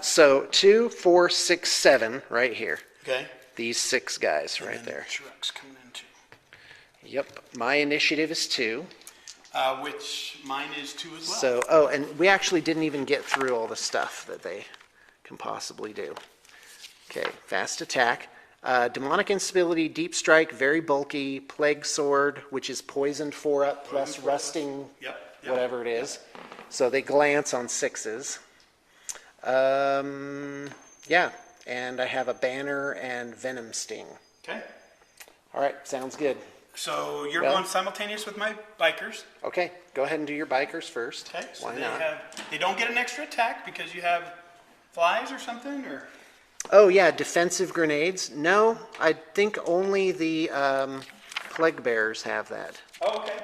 So 2, 4, 6, 7 right here. Okay. These 6 guys right there. Shrek's coming in too. Yep. My initiative is 2. Which mine is 2 as well. So, and we actually didn't even get through all the stuff that they can possibly do. Okay, fast attack. Demonic instability, deep strike, very bulky, plague sword, which is poisoned 4 up plus rusting, whatever it is. So they glance on 6s. Yeah, and I have a banner and venom sting. Okay. All right, sounds good. So you're going simultaneous with my bikers. Okay, go ahead and do your bikers first. Okay, so why not? They don't get an extra attack because you have flies or something, or? Oh yeah, defensive grenades. No, I think only the plague bearers have that. Oh, okay.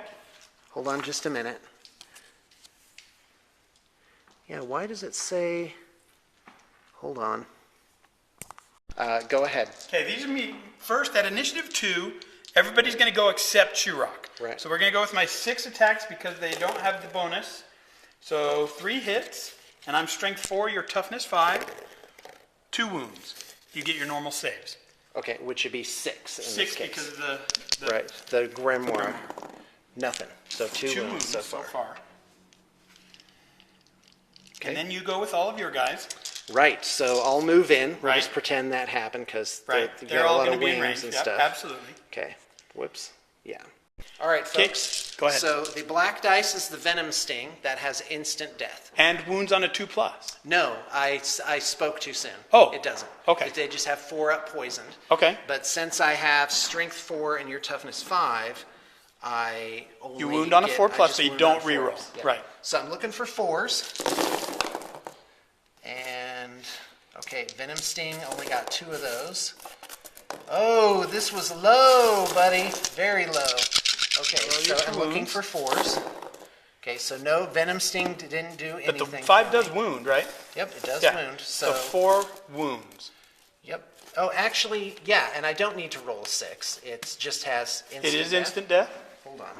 Hold on just a minute. Yeah, why does it say? Hold on. Go ahead. Okay, these are me first at initiative 2. Everybody's going to go except Churok. Right. So we're going to go with my 6 attacks because they don't have the bonus. So 3 hits, and I'm strength 4, your toughness 5. 2 wounds. You get your normal saves. Okay, which should be 6 in 6 this case. because of the right, the grimoire. Nothing. So 2 wounds so so far. far. Okay. And then you go with all of your guys. Right, so I'll move in. We'll Right. just pretend that happened because Right. you They're got a all lot going to of be in wings range. and Yep, stuff. absolutely. Okay, whoops. Yeah. All right, folks. Go ahead. So the black dice is the venom sting that has instant death. And wounds on a 2+. No, I spoke too soon. Oh. It doesn't. Okay. They just have 4 up poisoned. Okay. But since I have strength 4 and your toughness 5, I only You wound on a 4+, just so you wound don't on reroll. 4s. Yeah. Right. So I'm looking for 4s. And, okay, venom sting, only got 2 of those. Oh, this was low, buddy. Very low. Okay, so I'm looking for 4s. Okay, so no, venom sting didn't do anything. But the 5 does wound, right? Yep, it does Yeah. wound. So 4 wounds. Yep. Oh, actually, yeah, and I don't need to roll a 6. It just has instant It is death. instant death? Hold on.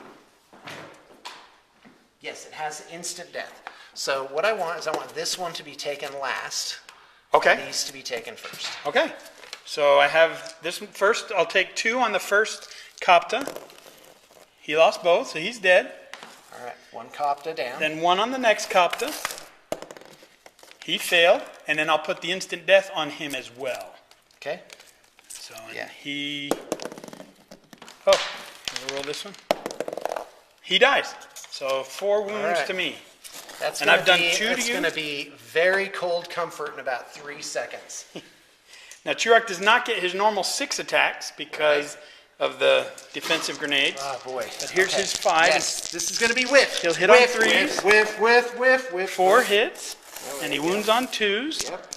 Yes, it has instant death. So what I want is I want this one to be taken last. Okay. These to be taken first. Okay. So I have this one first. I'll take 2 on the first Kapta. He lost both, so he's dead. All right, 1 Kopta down. Then 1 on the next Kapta. He failed, and then I'll put the instant death on him as well. Okay. So Yeah. he... Oh, I'll roll this one. He dies. So 4 wounds right. to me. That's And gonna I've done be, 2 to It's you? going to be very cold comfort in about 3 seconds. Now, Churok does not get his normal 6 attacks because of the defensive grenades. Oh, boy. But here's his 5. Yes, this is going to be whiff. He'll hit on Whiff, 3s. Whiff, whiff, whiff, whiff. 4 whiff. hits, and he wounds on 2s. Yep.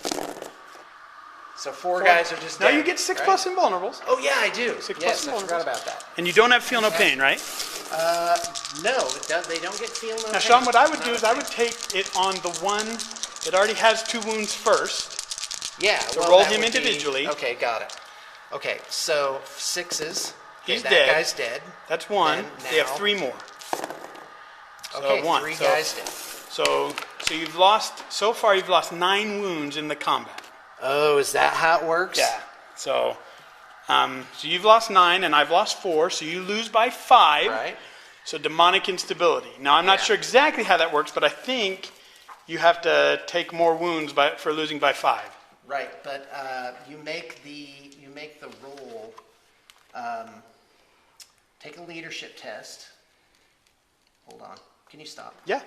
So 4 guys are just Now dead, you get 6 right? plus invulnerables. Oh, yeah, I do. 6 yes, plus I forgot invulnerables. about that. And you don't have feel no pain, right? No, they don't get feel no Now, pain. Sean, what I would It's do not is a I thing. would take it on the one that already has 2 wounds first. Yeah, So well, roll that him would be- individually. Okay, got it. Okay, so 6s. Okay, He's that dead. guy's dead. That's 1. Then They have now- 3 more. Okay, 1. 3 So- guys dead. So you've lost, so far you've lost 9 wounds in the combat. Oh, is that how it works? Yeah. So you've lost 9 and I've lost 4, so you lose by 5. Right. So demonic instability. Now I'm not Yeah. sure exactly how that works, but I think you have to take more wounds for losing by 5. Right, but you make the roll. Take a leadership test. Hold on. Can you stop? Yeah.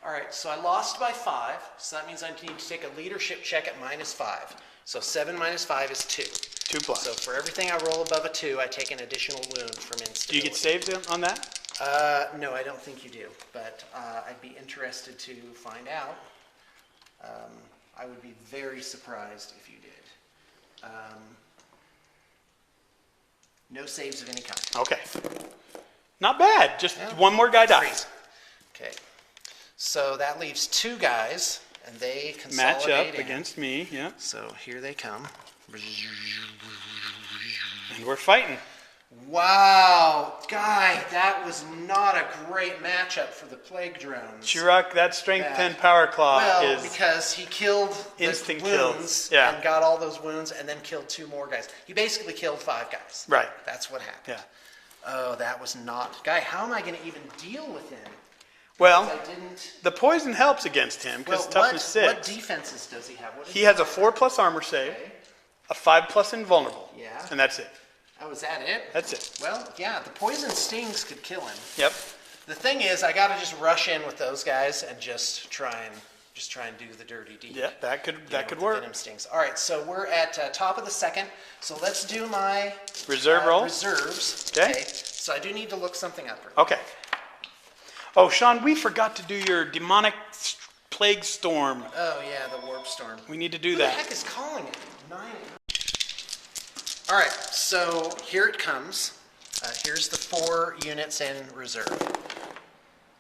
All right, so I lost by 5, so that means I need to take a leadership check at -5. So 7 minus 5 is 2. 2 plus. So for everything I roll above a 2, I take an additional wound from instability. Do you get saved on that? No, I don't think you do, but I'd be interested to find out. I would be very surprised if you did. No saves of any kind. Okay. Not bad. Just Yeah. one more guy dies. Okay. So that leaves 2 guys, and they consolidate Match up in. against me, yeah. So here they come. And we're fighting. Wow, Guy, that was not a great matchup for the plague drones. Chirac, that strength Yeah. 10 power claw Well, is because he killed the instant wounds kills. Yeah. and got all those wounds and then killed 2 more guys. He basically killed 5 guys. Right. That's what happened. Yeah. Oh, that was not... Guy, how am I going to even deal with him? Well, I didn't... the poison helps against him because Well, toughness 6. what defenses does he have? What He has a 4+ armor save, Okay. a 5+ invulnerable. Yeah. And that's it. Oh, is that it? That's it. Well, yeah, the poison stings could kill him. Yep. The thing is, I got to just rush in with those guys and just try and do the dirty deed. Yeah, that could You know, with the work. Venom stings. All right, so we're at top of the second. So let's do my Reserve roll. reserves. Okay. So I do need to look something up. Okay. Oh, Sean, we forgot to do your demonic plague storm. Oh yeah, the warp storm. We need to do Who the that. heck is calling it? 9. All right, so here it comes. Here's the 4 units in reserve.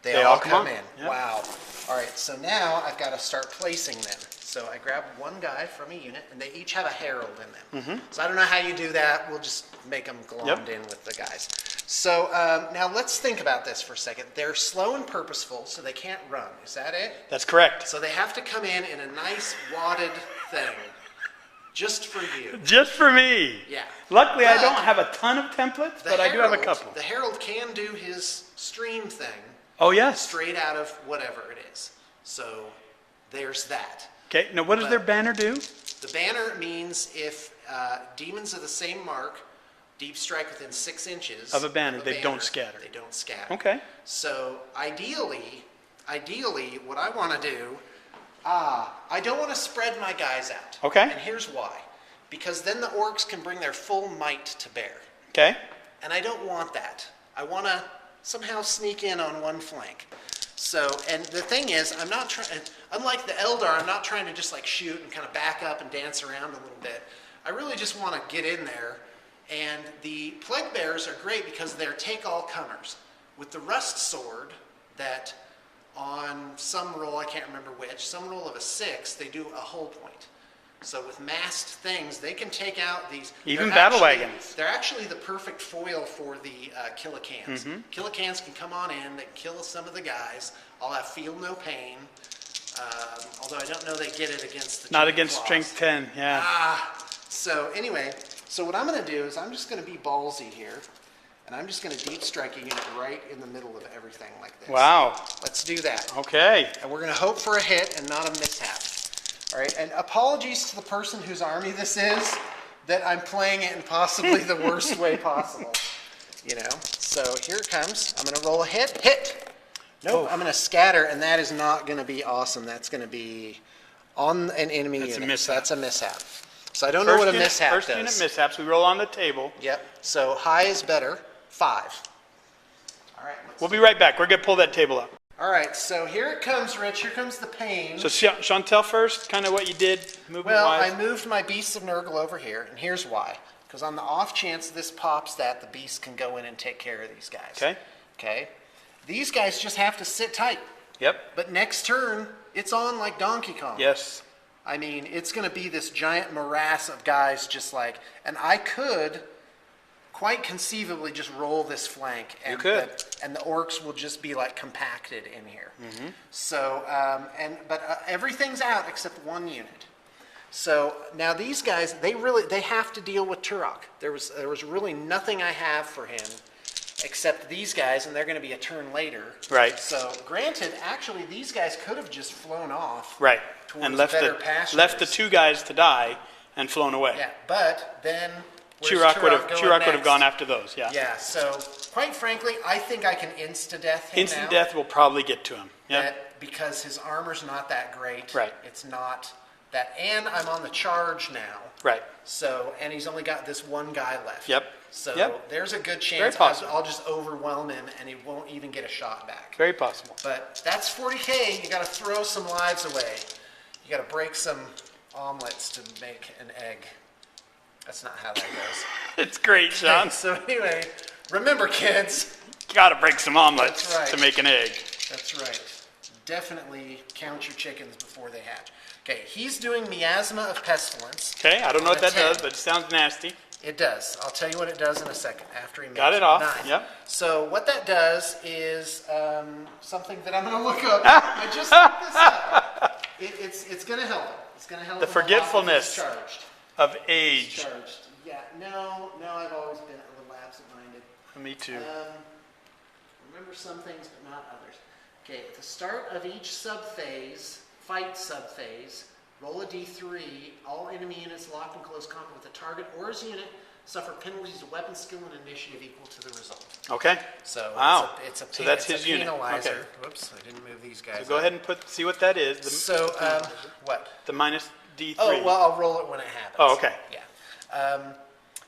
They all come on. in. Yep. Wow. All right, so now I've got to start placing them. So I grab one guy from a unit, and they each have a herald in them. Mm-hmm. So I don't know how you do that. We'll just make them glommed in with the guys. So now let's think about this for a second. They're slow and purposeful, so they can't run. Is that it? That's correct. So they have to come in a nice wadded thing, just for you. Just for me. Yeah. Luckily, I But don't have a ton of templates, but I do have a couple. The herald can do his stream thing Oh, yes. straight out of whatever it is. So there's that. Okay, now what does their banner do? The banner means if demons of the same mark deep strike within 6 inches Of a banner, they don't scatter. They don't scatter. Okay. So ideally, what I want to do, I don't want to spread my guys out. Okay. And here's why. Because then the orcs can bring their full might to bear. Okay. And I don't want that. I want to somehow sneak in on one flank. So, and the thing is, I'm not trying, unlike the Eldar, I'm not trying to just like shoot and kind of back up and dance around a little bit. I really just want to get in there. And the Plague Bearers are great because they're take-all-comers. With the Rust Sword, that on some roll, I can't remember which, some roll of a 6, they do a hull point. So with masked things, they can take out these... Even they're battle actually- wagons. They're actually the perfect foil for the Killicans. Killicans can come on in, they can kill some of the guys. I'll have feel no pain. Although I don't know they get it against the Not giant against claws. strength 10, yeah. So anyway, so what I'm going to do is I'm just going to be ballsy here, and I'm just going to deep strike a unit right in the middle of everything like this. Wow. Let's do that. Okay. And we're going to hope for a hit and not a mishap. All right, and apologies to the person whose army this is, that I'm playing it in possibly the worst way possible. You know, so here it comes. I'm going to roll a hit. Hit! Nope, I'm going to scatter, and that is not going to be awesome. That's going to be on an enemy That's a unit. mishap. That's a mishap. So I don't know what a mishap First does. unit mishaps, we roll on the table. Yep. So high is better. 5. All right. We'll be right back. We're going to pull that table up. All right. So here it comes, Rich. Here comes the pain. So Chantel first, kind of what you did Well, movement-wise. I moved my Beasts of Nurgle over here, and here's why. Because on the off chance this pops that, the Beast can go in and take care of these guys. Okay. Okay. These guys just have to sit tight. Yep. But next turn, it's on like Donkey Kong. Yes. I mean, it's going to be this giant morass of guys just like, and I could quite conceivably just roll this flank. And You could. and the orcs will just be like compacted in here. Mm-hmm. So, but everything's out except one unit. So now these guys, they have to deal with Turok. There was really nothing I have for him except these guys, and they're going to be a turn later. Right. So granted, actually, these guys could have just flown off. Right. Towards And left better the pastures. 2 guys to die and flown away. Yeah, but then where's Chirac would have going gone next? after those. Yeah. Yeah. So quite frankly, I think I can insta-death him Instant now. death will probably get to him. Yep. That, because his armor's not that great. Right. It's not that, and I'm on the charge now. Right. So, and he's only got this one guy left. Yep. So Yep. there's a good Very chance possible. I'll just overwhelm him and he won't even get a shot back. Very possible. But that's 40K. You got to throw some lives away. You got to break some omelets to make an egg. That's not how that goes. It's great, Sean. So anyway, remember, kids. Got to break some omelets That's right. to make an egg. That's right. Definitely count your chickens before they hatch. Okay, he's doing Miasma of Pestilence. Okay, I don't know what that 10. does, but it sounds nasty. It does. I'll tell you what it does in a second after he makes Got it off. 9. Yep. So what that does is something that I'm going to look up. I just looked this up. It's going to help him. It's going to help The him a lot if he's forgetfulness charged. of age. Charged. Yeah. No, I've always been a little absent-minded. Me too. Remember some things, but not others. Okay, at the start of each fight subphase, roll a d3. All enemy units locked in close combat with the target or his unit suffer penalties of weapon skill and initiative equal to the result. Okay. So wow. it's a so that's it's his a unit. penalizer. Okay. Whoops, I didn't move these guys. So go ahead and see what that is. What? The minus D3. Oh, well, I'll roll it when it happens. Oh, okay. Yeah.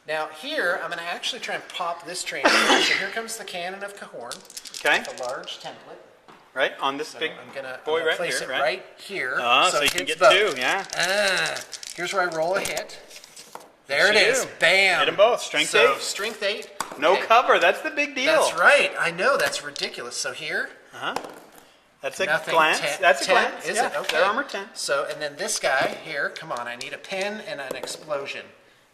Now here, I'm going to actually try and pop this transport. So here comes the cannon of Cahorn. Okay. With a large template. Right on this So big I'm gonna boy place here, it right here. Oh, so it you can hits get both. 2, yeah. Here's where I roll a hit. There it Yes, is. you do. Bam. Hit them both. Strength 8. Strength 8. No Okay. cover. That's the big deal. That's right. I know. That's ridiculous. So here. That's a Nothing. glance. 10, That's a 10, glance. is yeah. it? Okay. They're armor 10. So, and then this guy here, come on, I need a pen and an explosion.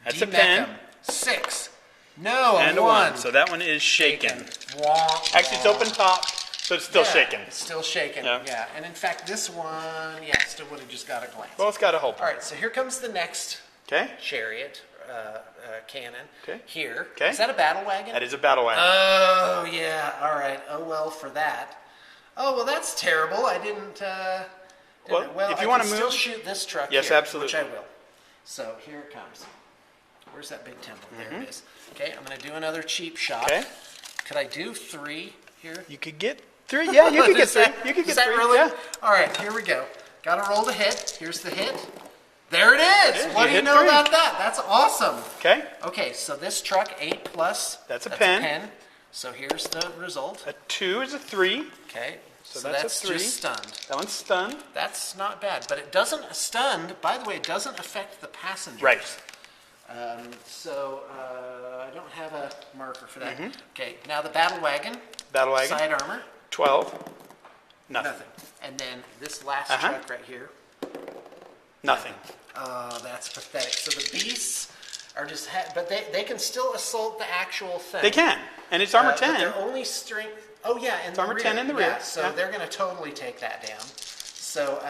That's a Demech pen. him. 6. No, And a 1. So that one is shaken. Womp, Actually, it's womp. open top, so it's still shaken. It's still shaken, Yeah. yeah. And in fact, this one, still would have just got a glance. Both got a hole. All right, so here comes the next Okay. chariot cannon. Okay. Here. Okay. Is that a battle wagon? That is a battle wagon. Oh, yeah. All right. Oh, well, for that. Oh, well, that's terrible. I didn't. Well, if you I wanna can still move- shoot this truck Yes, here, absolutely. which I will. So here it comes. Where's that big temple? There it is. Okay, I'm going to do another cheap shot. Okay. Could I do 3 here? You could get 3. Yeah, you could get Is 3. that- You could is get that 3. really? Yeah. All right, here we go. Got to roll the hit. Here's the hit. There it is. is. What You do you hit know 3. about that? That's awesome. Okay. Okay, so this truck 8 plus. That's a pen. So here's the result. A 2 is a 3. Okay. So So that's a that's 3. just stunned. That one's stunned. That's not bad, but it doesn't stunned. By the way, it doesn't affect the passengers. Right. So I don't have a marker for that. Okay. Now the battle wagon. Battle wagon. Side armor. 12. Nothing. Nothing. And then this last Uh-huh. truck right here. Nothing. Oh, that's pathetic. So the beasts are just, but they can still assault the actual thing. They can. And it's armor But 10. they're only strength. Oh yeah, and armor 10 in the rear. Yeah, so Yeah. they're going to totally take that down. So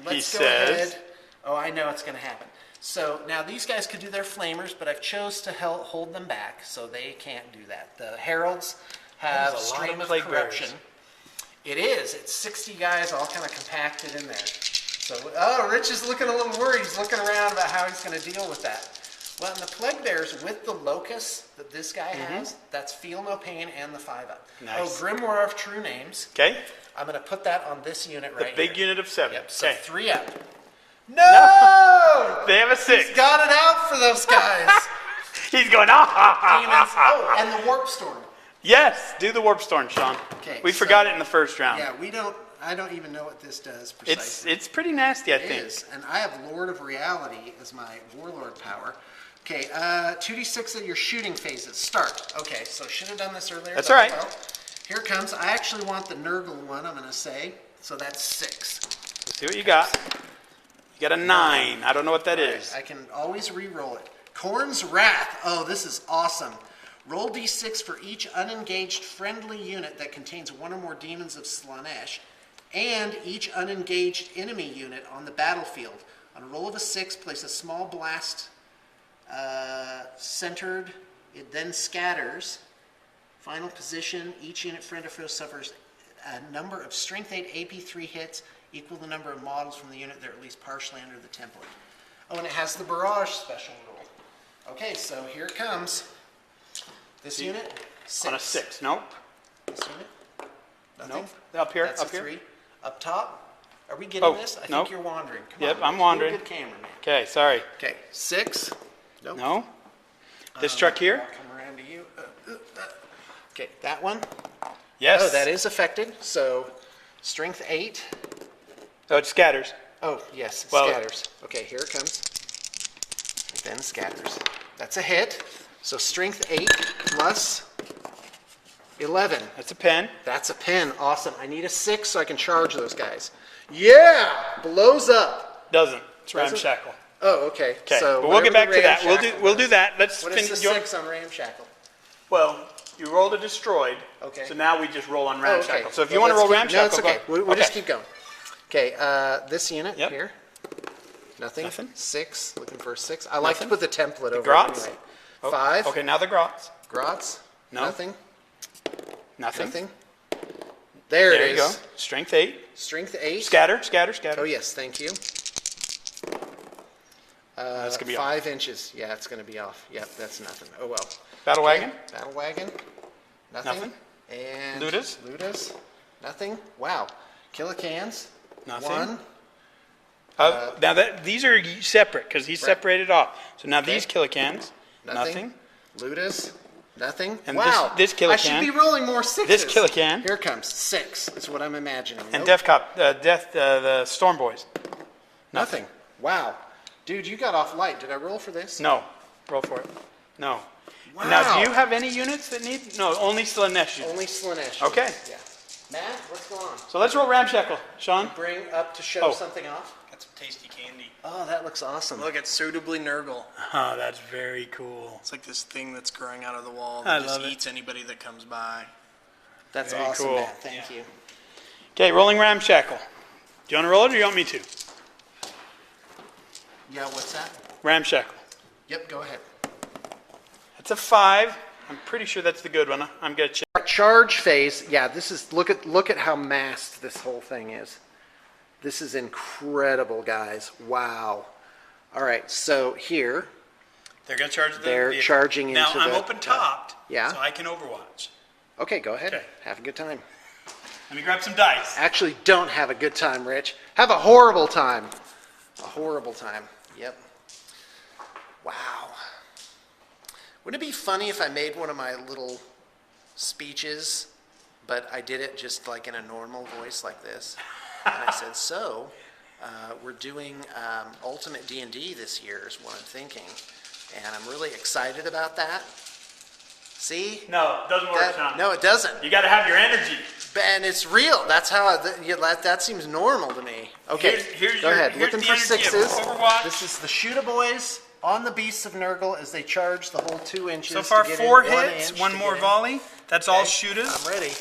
let's go says- ahead. Oh, I know it's going to happen. So now these guys could do their flamers, but I've chose to hold them back, so they can't do that. The heralds have That is a lot stream of of plague corruption. bearers. It is. It's 60 guys all kind of compacted in there. So, Rich is looking a little worried. He's looking around about how he's going to deal with that. Well, and the plague bears with the locusts that this guy has, that's Feel No Pain and the 5-up. Nice. Oh, Grimoire of True Names. Okay. I'm going to put that on this unit right Big here. unit of 7. Yep, so Okay. 3 up. No! They have a 6. Got it out for those guys. He's going, ah, ha, ha, Demons. ha, ha. Oh, and the Warp Storm. Yes, do the warp storm, Sean. Okay, We so- forgot it in the first round. Yeah, I don't even know what this does precisely. It's pretty nasty, I It think. is, and I have Lord of Reality as my Warlord power. Okay, 2d6 of your shooting phases. Start. Okay, so should have done this earlier. That's but all right. well. Here it comes. I actually want the Nurgle one, I'm going to say. So that's 6. Let's see what you got. You got a 9. I don't know what that is. I can always re-roll it. Korn's Wrath. Oh, this is awesome. Roll d6 for each unengaged friendly unit that contains one or more demons of Slanesh, and each unengaged enemy unit on the battlefield. On a roll of a 6, place a small blast centered. It then scatters. Final position, each unit friend or foe suffers a number of strength 8 AP3 hits equal the number of models from the unit that are at least partially under the template. Oh, and it has the barrage special rule. Okay, so here it comes. This unit, 6. On a 6. Nope. This unit, nothing. Nope. Up here. That's up a here. 3. Up top, are we getting Oh, this? I nope. think you're wandering. Come Yep, on, I'm Rich. wandering. You're a good cameraman. Okay, sorry. Okay, 6. Nope. No. This truck here. I'll come around to you. Okay, that one. Yes. Oh, that is affected. So, strength 8. Oh, it scatters. Oh, yes, it Well- scatters. Okay, here it comes. Then scatters. That's a hit. So, strength 8 plus 11. That's a pen. That's a pen. Awesome. I need a 6 so I can charge those guys. Yeah! Blows up. Doesn't. It's Doesn't? ramshackle. Oh, okay. Okay, So but we'll get back whatever to that. the ramshackle We'll do does. that. Let's What is finish. the 6 on ramshackle? Well, you rolled a destroyed. Okay. So now we just roll on Oh, ramshackle. okay. So if you Well, want to roll let's keep- ramshackle, no, it's okay. We'll just Okay. keep going. Okay, this unit Yep. here. Nothing. Nothing. 6. Looking for a 6. I like to Nothing. put the template over grots? it anyway. Oh, 5. Okay, now the grots. Grots. No. Nothing. Nothing. Nothing. There it There you go. is. Strength 8. Strength 8. Scatter, scatter, scatter. Oh, yes, thank you. That's going to be 5 inches. Yeah, it's going to be off. Yep, that's nothing. Oh, well. Battle Okay, wagon. Battle wagon. Nothing. Nothing. And Ludas? Ludas. Nothing. Wow. Killicans. Nothing. 1. Now these are separate because he's Right. separated off. So now these killicans. Nothing. Ludas. Nothing. And wow. this I killican. should be rolling more 6s. This killican. Here it comes. 6 is what I'm imagining. And Nope. the Storm Boys. Nothing. Wow. Dude, you got off light. Did I roll for this? No. Roll for it. No. Wow. Now, do you have any units that need? No, only Slanesh units. Only Slanesh. Okay. Yeah. Matt, what's going on? So let's roll ramshackle, Sean. Bring up to show Oh. something off. Got some tasty candy. Oh, that looks awesome. Look, it's suitably Nurgle. Oh, that's very cool. It's like this thing that's growing out of the wall I that just love it. eats anybody that comes by. That's Very awesome, cool. Matt. Thank you. Okay, rolling ramshackle. Do you want to roll it or do you want me to? Yeah, what's that? Ramshackle. Yep, go ahead. That's a 5. I'm pretty sure that's the good one. I'm gonna check. Charge phase. Yeah, this is look at how masked this whole thing is. This is incredible, guys. Wow. All right, so here They're gonna charge the They're vehicle. charging now, into I'm the- open topped, yeah. so I can overwatch. Okay, go ahead. Okay. Have a good time. Let me grab some dice. Actually, don't have a good time, Rich. Have a horrible time. A horrible time. Yep. Wow. Wouldn't it be funny if I made one of my little speeches, but I did it just like in a normal voice like this? And I said, so, we're doing Ultimate D&D this year is what I'm thinking. And I'm really excited about that. See? No, it doesn't work, That- Sean. no, it doesn't. You got to have your energy. And it's real. That's how that seems normal to me. Okay, Here's go ahead. here's Looking the for energy of 6s. Overwatch. This is the Shooter Boys on the Beasts of Nurgle as they charge the whole 2 inches. So far, to get in 4 1 hits, inch 1 to more get in. volley. That's all Okay, shooters. I'm ready.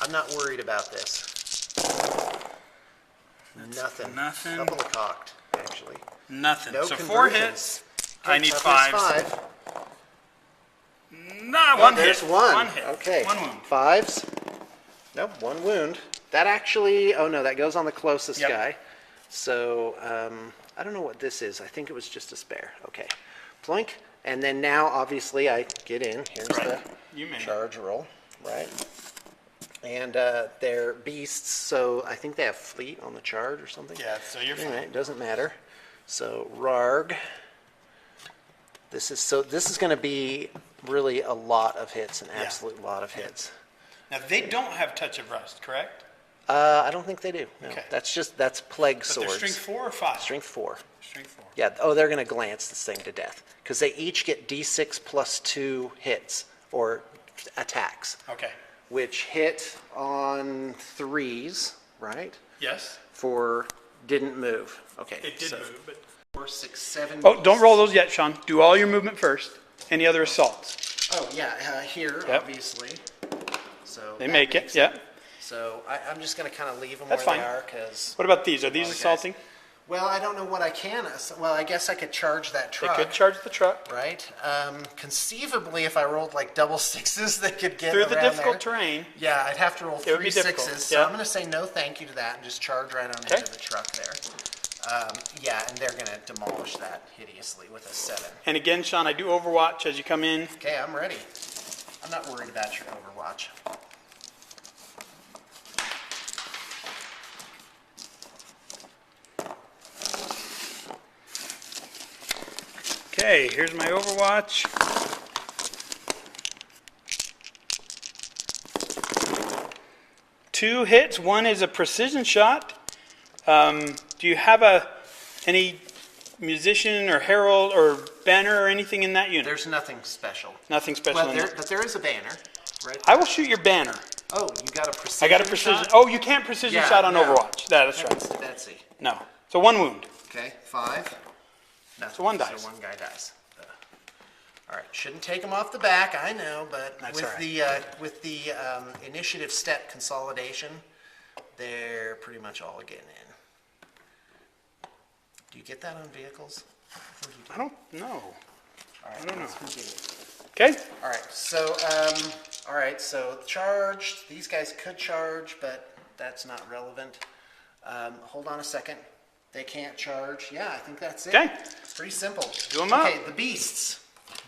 I'm not worried about this. Nothing. nothing. Couple of cocked, actually. Nothing. No So 4 conversions. hits. I need Toughness 5s. 5. Nah, Oh, one there's hit. one. One hit. Okay. 1 wound. 5s. Nope, 1 wound. That actually, oh no, that goes on the closest Yep. guy. So, I don't know what this is. I think it was just a spare. Okay. Plink. And then now, obviously, I get in. Here's Right. You the may. charge roll, right? And they're beasts, so I think they have fleet on the charge or something. Yeah, so you're fine. Anyway, it doesn't matter. So, Rarg. This is going to be really a lot of hits, an absolute lot of hits. Now, they don't have Touch of Rust, correct? I don't think they do. No. Okay. That's plague But swords. they're strength 4 or 5? Strength 4. Strength 4. Yeah. Oh, they're going to glance this thing to death because they each get D6 plus 2 hits or attacks, Okay. which hit on 3s, right? Yes. For didn't move. Okay. It did so move, but... 4, 6, 7. Oh, don't roll those yet, Sean. Do all your movement first. Any other assaults? Oh yeah, here Yep. obviously. So They that make it, makes yeah. So I'm just going to kind of leave them That's where fine. they are because. What about these? Are these guys. assaulting? Well, I don't know what I can. Well, I guess I could charge that They truck. could charge the truck. Right? Conceivably, if I rolled like double 6s, they could get Through the around difficult there. terrain. Yeah, I'd have to roll It would 3 be difficult, 6s. So yeah. I'm going to say no thank you to that and just charge right on Okay. into the truck there. Yeah, and they're going to demolish that hideously with a 7. And again, Sean, I do Overwatch as you come in. Okay, I'm ready. I'm not worried about your Overwatch. Okay, here's my Overwatch. Two hits. One is a precision shot. Do you have any musician or herald or banner or anything in that unit? There's nothing special. Nothing special Well, in there. but there is a banner, right? I will shoot your banner. Oh, you got a precision I got a precision. shot? Oh, you can't precision Yeah, shot on no. Overwatch. That's right. That's Betsy. No. So 1 wound. Okay, 5. Nothing. So one dies. So one guy dies. All right, shouldn't take them off the back, I know, but That's with all the initiative step consolidation, they're pretty much all getting in. Do you get that on vehicles? I think you do. I don't know. All right, I don't know. let's continue. Okay. All right, so charged, these guys could charge, but that's not relevant. Hold on a second. They can't charge. Yeah, I think that's it. Okay. Pretty simple. Do 'em up. Okay, the beasts.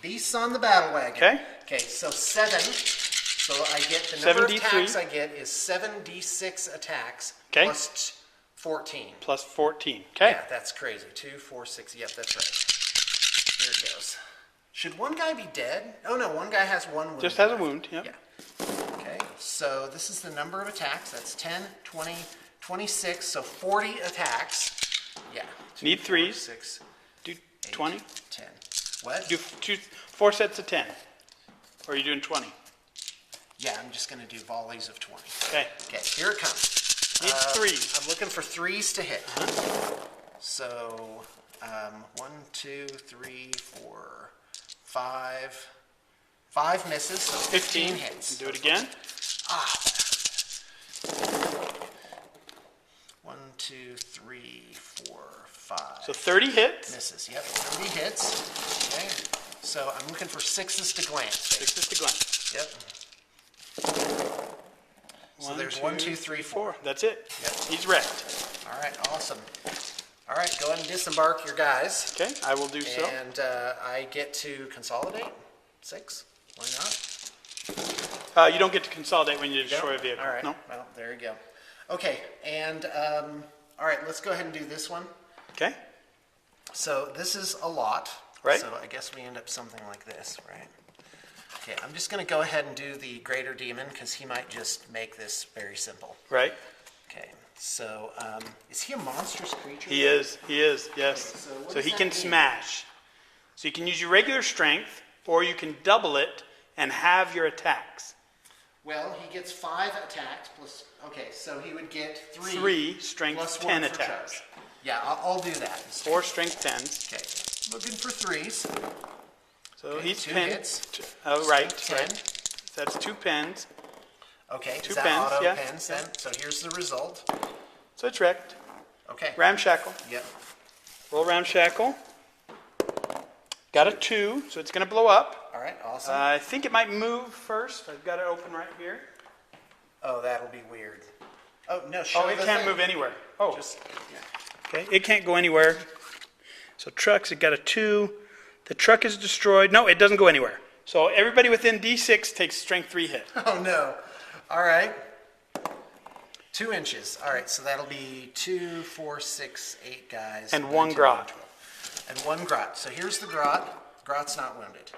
Beasts on the battle wagon. Okay. Okay, so 7. So I get the number of 73. attacks I get is 7d6 attacks Okay. plus 14. Plus 14. Okay. Yeah, that's crazy. 2, 4, 6. Yep, that's right. Here it goes. Should one guy be dead? Oh no, one guy has one wound. Just has a left. wound. Yep. Yeah. Okay, so this is the number of attacks. That's 10, 20, 26, so 40 attacks. Yeah. Need 3s. 6, Do 8, 20. 10. What? Do 4 sets of 10. Or are you doing 20? Yeah, I'm just going to do volleys of 20. Okay. Okay, here it comes. Need 3s. I'm looking for 3s to hit. So, 1, 2, 3, 4, 5. 5 misses, so 15 hits. Do it again. 1, 2, 3, 4, 5. So 30 hits. Misses, yep, 30 hits. Okay, so I'm looking for 6s to glance. 6 is to glance. Yep. So there's 1, 2, 3, 4. That's it. Yep. He's wrecked. All right, awesome. All right, go ahead and disembark your guys. Okay, I will do so. And I get to consolidate. 6. Why not? You don't get to consolidate when you destroy a vehicle. All right. No. Well, there you go. Okay, and all right, let's go ahead and do this one. Okay. So this is a lot. Right. So I guess we end up something like this, right? Okay, I'm just going to go ahead and do the greater demon because he might just make this very simple. Right. Okay, so is he a monstrous creature? He is. He is. Yes. Okay, so what So does he that can mean? smash. So you can use your regular strength, or you can double it and have your attacks. Well, he gets 5 attacks plus. Okay, so he would get 3. 3 strength plus 10 1 for attacks. charge. Yeah, I'll do that. 4 strength 10s. Okay, looking for 3s. So Okay, he's 2 pinned. hits. Right. Strength 10. Right. That's 2 pins. Okay, 2 is that pens, auto yeah. pens then? So here's the result. So it's wrecked. Okay. Ramshackle. Yep. Roll ramshackle. Got a 2, so it's going to blow up. All right, awesome. I think it might move first. I've got it open right here. Oh, that'll be weird. Oh, no, show Oh, it the can't thing. move anywhere. Oh, Just, yeah. okay. It can't go anywhere. So trucks, it got a 2. The truck is destroyed. No, it doesn't go anywhere. So everybody within D6 takes strength 3 hit. Oh, no. All right. 2 inches. All right, so that'll be 2, 4, 6, 8 guys. And 9, 1 10, grot. 12. And 1 grot. So here's the grot. Grot's not wounded.